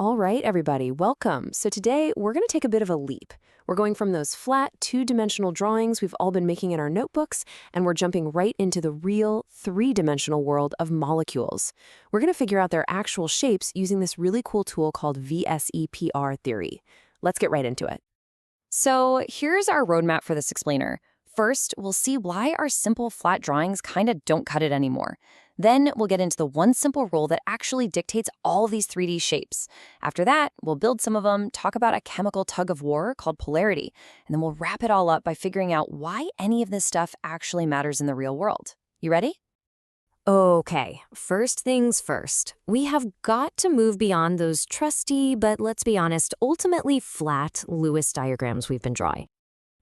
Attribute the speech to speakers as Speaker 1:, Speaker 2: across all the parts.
Speaker 1: All right, everybody, welcome. So today we're going to take a bit of a leap. We're going from those flat, two-dimensional drawings we've all been making in our notebooks, and we're jumping right into the real, three-dimensional world of molecules. We're going to figure out their actual shapes using this really cool tool called VSEPR theory. Let's get right into it.
Speaker 2: So here's our roadmap for this explainer. First, we'll see why our simple flat drawings kind of don't cut it anymore. Then we'll get into the one simple rule that actually dictates all of these 3D shapes. After that, we'll build some of them, talk about a chemical tug of war called polarity, and then we'll wrap it all up by figuring out why any of this stuff actually matters in the real world. You ready?
Speaker 3: Okay, first things first. We have got to move beyond those trusty, but let's be honest, ultimately flat Lewis diagrams we've been drawing.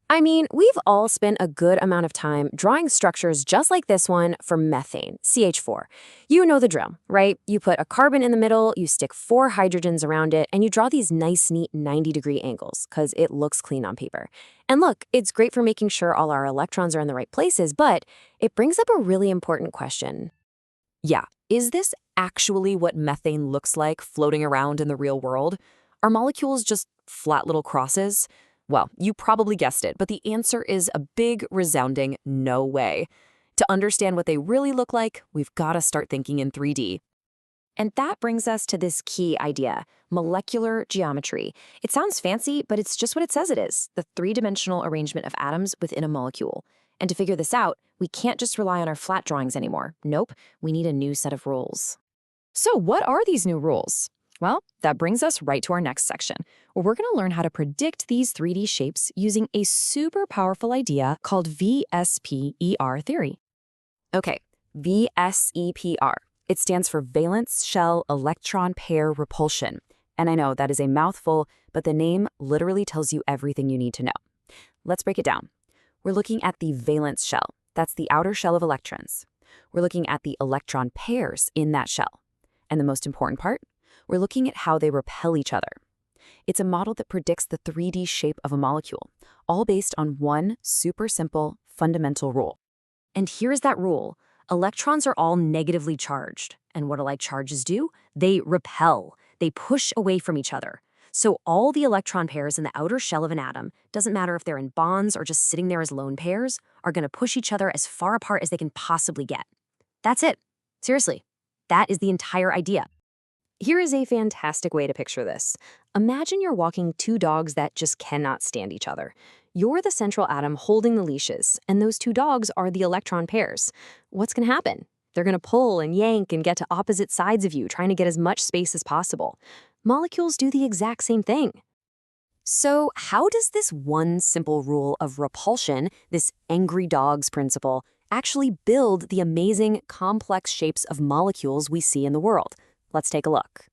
Speaker 1: I mean, we've all spent a good amount of time drawing structures just like this one for methane, CH4. You know the drill, right? You put a carbon in the middle, you stick 4 hydrogens around it, and you draw these nice, neat 90-degree angles, because it looks clean on paper. And look, it's great for making sure all our electrons are in the right places, but it brings up a really important question.
Speaker 4: Yeah, is this actually what methane looks like floating around in the real world? Are molecules just flat little crosses? Well, you probably guessed it, but the answer is a big, resounding no way. To understand what they really look like, we've got to start thinking in 3D.
Speaker 2: And that brings us to this key idea, molecular geometry. It sounds fancy, but it's just what it says it is, the three-dimensional arrangement of atoms within a molecule. And to figure this out, we can't just rely on our flat drawings anymore. Nope, we need a new set of rules.
Speaker 4: So what are these new rules? Well, that brings us right to our next section, where we're going to learn how to predict these 3D shapes using a super powerful idea called VSPER theory.
Speaker 1: Okay, VSEPR. It stands for valence shell electron pair repulsion. And I know that is a mouthful, but the name literally tells you everything you need to know. Let's break it down. We're looking at the valence shell. That's the outer shell of electrons. We're looking at the electron pairs in that shell. And the most important part, we're looking at how they repel each other. It's a model that predicts the 3D shape of a molecule, all based on one super simple, fundamental rule.
Speaker 3: And here's that rule. Electrons are all negatively charged. And what do like charges do? They repel. They push away from each other. So all the electron pairs in the outer shell of an atom, doesn't matter if they're in bonds or just sitting there as lone pairs, are going to push each other as far apart as they can possibly get. That's it. Seriously. That is the entire idea.
Speaker 1: Here is a fantastic way to picture this. Imagine you're walking 2 dogs that just cannot stand each other. You're the central atom holding the leashes, and those 2 dogs are the electron pairs. What's going to happen? They're going to pull and yank and get to opposite sides of you, trying to get as much space as possible. Molecules do the exact same thing. So how does this one simple rule of repulsion, this angry dogs principle, actually build the amazing, complex shapes of molecules we see in the world? Let's take a look.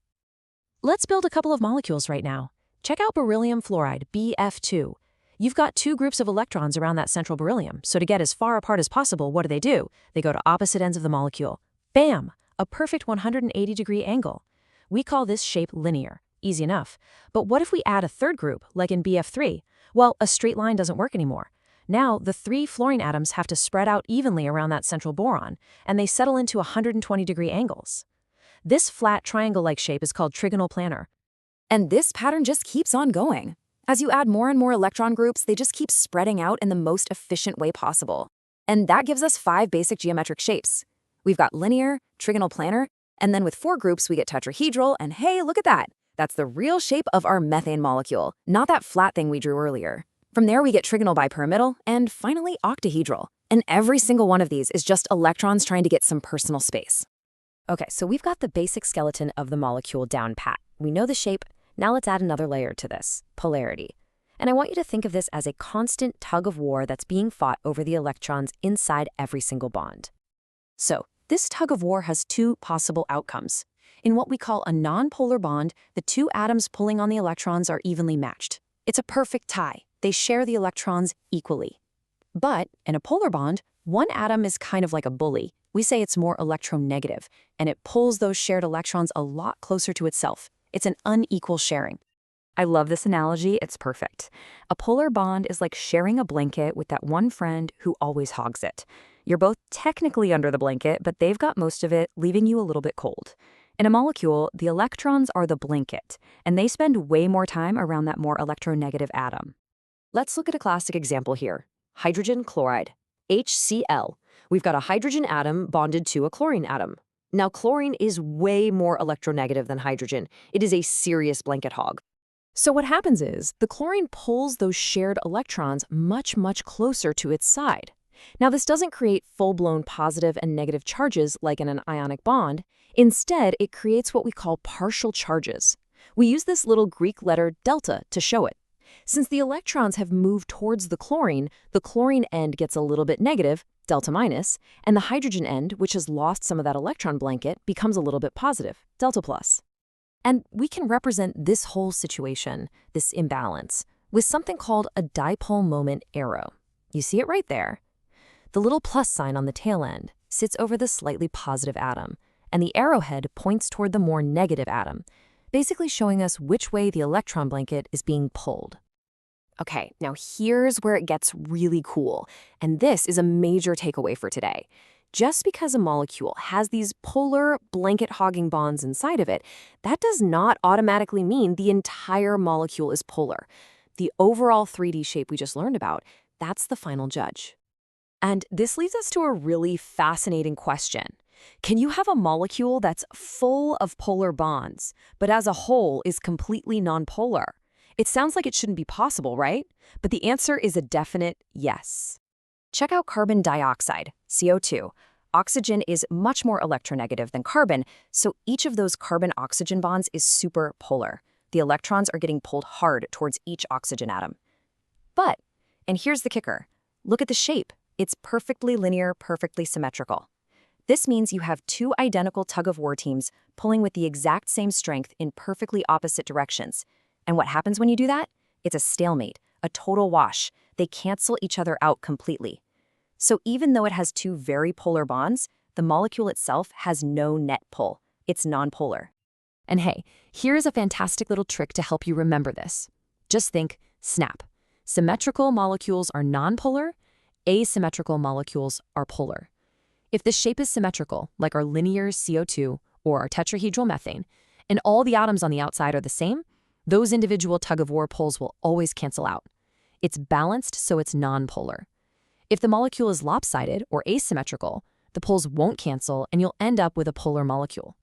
Speaker 4: Let's build a couple of molecules right now. Check out beryllium fluoride, BF2. You've got 2 groups of electrons around that central beryllium, so to get as far apart as possible, what do? They go to opposite ends of the molecule. Bam! A perfect 180-degree angle. We call this shape linear. Easy enough. But what if we add a 3rd group, like in BF3? Well, a straight line doesn't work anymore. Now, the 3 fluorine atoms have to spread out evenly around that central boron, and they settle into 120-degree angles. This flat triangle-like shape is called trigonal planar.
Speaker 1: And this pattern just keeps on going. As you add more and more electron groups, they just keep spreading out in the most efficient way possible. And that gives us 5 basic geometric shapes. We've got linear, trigonal planar, and then with 4 groups we get tetrahedral, and hey, look at that! That's the real shape of our methane molecule, not that flat thing we drew earlier. From there we get trigonal bipyramidal, and finally octahedral. And every single one of these is just electrons trying to get some personal space. Okay, so we've got the basic skeleton of the molecule down pat. We know the shape. Now let's add another layer to this, polarity. And I want you to think of this as a constant tug of war that's being fought over the electrons inside every single bond. So this tug of war has 2 possible outcomes. In what we call a nonpolar bond, the 2 atoms pulling on the electrons are evenly matched. It's a perfect tie. They share the electrons equally. But in a polar bond, one atom is kind of like a bully. We say it's more electronegative, and it pulls those shared electrons a lot closer to itself. It's an unequal sharing. I love this analogy, it's perfect. A polar bond is like sharing a blanket with that one friend who always hogs it. You're both technically under the blanket, but they've got most of it, leaving you a little bit cold. In a molecule, the electrons are the blanket, and they spend way more time around that more electronegative atom. Let's look at a classic example here. Hydrogen chloride, HCl. We've got a hydrogen atom bonded to a chlorine atom. Now, chlorine is way more electronegative than hydrogen. It is a serious blanket hog.
Speaker 4: So what happens is the chlorine pulls those shared electrons much, much closer to its side. Now, this doesn't create full-blown positive and negative charges like in an ionic bond. Instead, it creates what we call partial charges. We use this little Greek letter delta to show it. Since the electrons have moved towards the chlorine end gets a little bit negative, delta minus, and the hydrogen end, which has lost some of that electron blanket, becomes a little bit positive, delta plus. And we can represent this whole situation, this imbalance, with something called a dipole moment arrow. You see it right there. The little plus sign on the tail end sits over the slightly positive atom, and the arrowhead points toward the more negative atom, basically showing us which way the electron blanket is being pulled.
Speaker 2: Okay, now here's where it gets really cool, and this is a major takeaway for today. Just because a molecule has these polar blanket-hogging bonds inside of it, that does not automatically mean the entire molecule is polar. The overall 3D shape we just learned about, that's the final judge. And this leads us to a really fascinating question. Can you have a molecule that's full of polar bonds, but as a whole is completely nonpolar? It sounds like it shouldn't be possible, right? But the answer is a definite yes.
Speaker 1: Check out carbon dioxide, CO2. Oxygen is much more electronegative than carbon, so each of those carbon-oxygen bonds is super polar. The electrons are getting pulled hard towards each oxygen atom. But, and here's the kicker, look at the shape. It's perfectly linear, perfectly symmetrical. This means you have two identical tug-of-war teams pulling with the exact same strength in perfectly opposite directions. And what happens when you do that? It's a stalemate, a total wash. They cancel each other out completely. So even though it has two very polar bonds, the molecule itself has no net pull. It's nonpolar.
Speaker 4: And hey, here's a fantastic little trick to help you remember this. Just think, snap. Symmetrical molecules are nonpolar, asymmetrical molecules are polar. If the shape is symmetrical, like our linear CO2 or our tetrahedral methane, and all the atoms on the outside are the same, those individual tug-of-war pulls will always cancel out. It's balanced, so it's nonpolar. If the molecule is lopsided or asymmetrical, the pulls won't cancel and you'll end up with a polar molecule.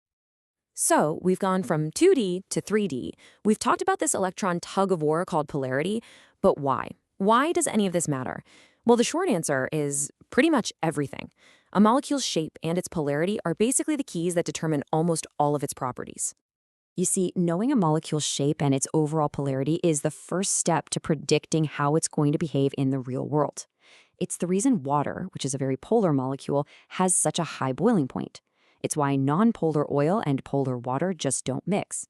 Speaker 1: So we've gone from 2D to 3D. We've talked about this electron tug-of-war called polarity, but why? Why does any of this matter? Well, the short answer is pretty much everything. A molecule's shape and its polarity are basically the keys that determine almost all of its properties. You see, knowing a molecule's shape and its overall polarity is the first step to predicting how it's going to behave in the real world. It's the reason water, which is a very polar molecule, has such a high boiling point. It's why nonpolar oil and polar water just don't mix.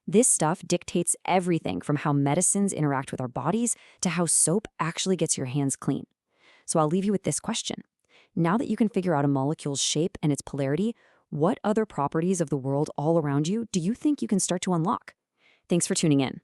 Speaker 1: This stuff dictates everything from how medicines interact with our bodies to how soap actually gets your hands clean. So I'll leave you with this question. Now that you can figure out a molecule's shape and its polarity, what other properties of the world all around you do you think you can start to unlock? Thanks for tuning in.